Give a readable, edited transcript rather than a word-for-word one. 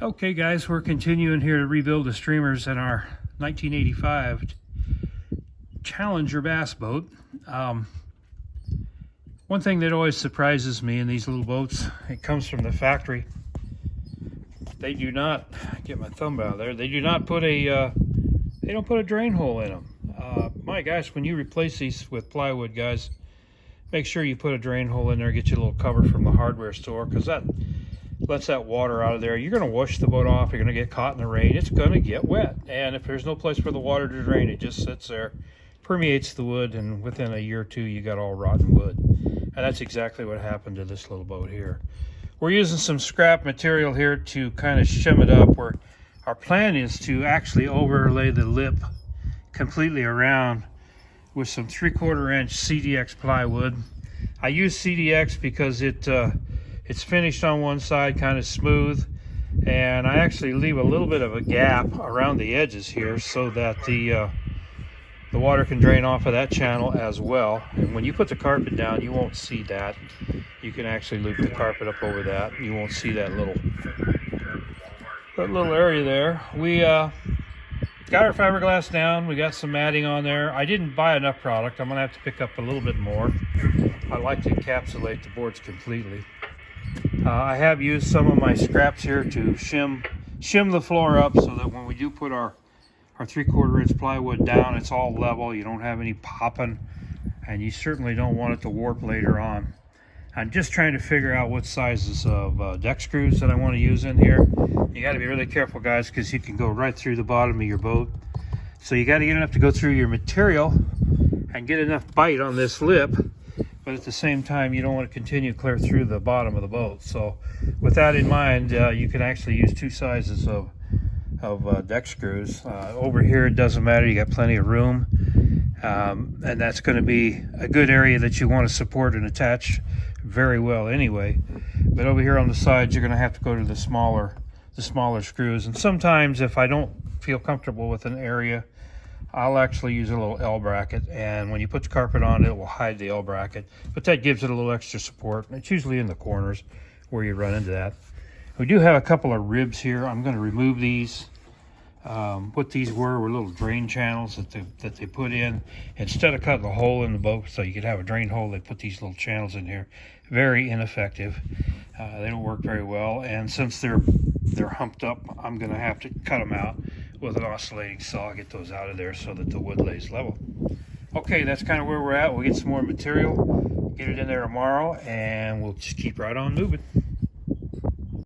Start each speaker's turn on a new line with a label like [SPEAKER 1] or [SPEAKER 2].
[SPEAKER 1] Okay guys, we're continuing here to rebuild the streamers in our 1985 Challenger bass boat. One thing that always surprises me in these little boats, it comes from the factory. They do not, get my thumb out of there, they do not put a, they don't put a drain hole in them. My gosh, when you replace these with plywood, guys, make sure you put a drain hole in there, get you a little cover from the hardware store, because that lets that water out of there. You're going to wash the boat off, you're going to get caught in the rain, it's going to get wet. And if there's no place for the water to drain, it just sits there, permeates the wood, and within a year or two you got all rotten wood. And that's exactly what happened to this little boat here. We're using some scrap material here to kind of shim it up. Our plan is to actually overlay the lip completely around with some 3/4 inch CDX plywood. I use CDX because it's finished on one side, kind of smooth, and I actually leave a little bit of a gap around the edges here so that the water can drain off of that channel as well. And when you put the carpet down, you won't see that. You can actually loop the carpet up over that. You won't see that little area there. We got our fiberglass down. We got some matting on there. I didn't buy enough product. I'm gonna have to pick up a little bit more. I like to encapsulate the boards completely. I have used some of my scraps here to shim the floor up so that when we do put our 3/4 inch plywood down, it's all level. You don't have any popping, and you certainly don't want it to warp later on. I'm just trying to figure out what sizes of deck screws that I want to use in here. You got to be really careful, guys, because you can go right through the bottom of your boat. So you got to get enough to go through your material and get enough bite on this lip, but at the same time you don't want to continue clear through the bottom of the boat. So with that in mind, you can actually use two sizes of deck screws. Over here it doesn't matter, you got plenty of room, and that's going to be a good area that you want to support and attach very well anyway. But over here on the sides, you're going to have to go to the smaller screws. And sometimes if I don't feel comfortable with an area, I'll actually use a little L bracket, and when you put the carpet on, it will hide the L bracket, but that gives it a little extra support. It's usually in the corners where you run into that. We do have a couple of ribs here. I'm going to remove these. What these were little drain channels that they put in. Instead of cutting a hole in the boat so you could have a drain hole, they put these little channels in here. Very ineffective. They don't work very well, and since they're humped up, I'm going to have to cut them out with an oscillating saw, get those out of there so that the wood lays level. Okay, that's kind of where we're at. We'll get some more material, get it in there tomorrow, and we'll just keep right on moving.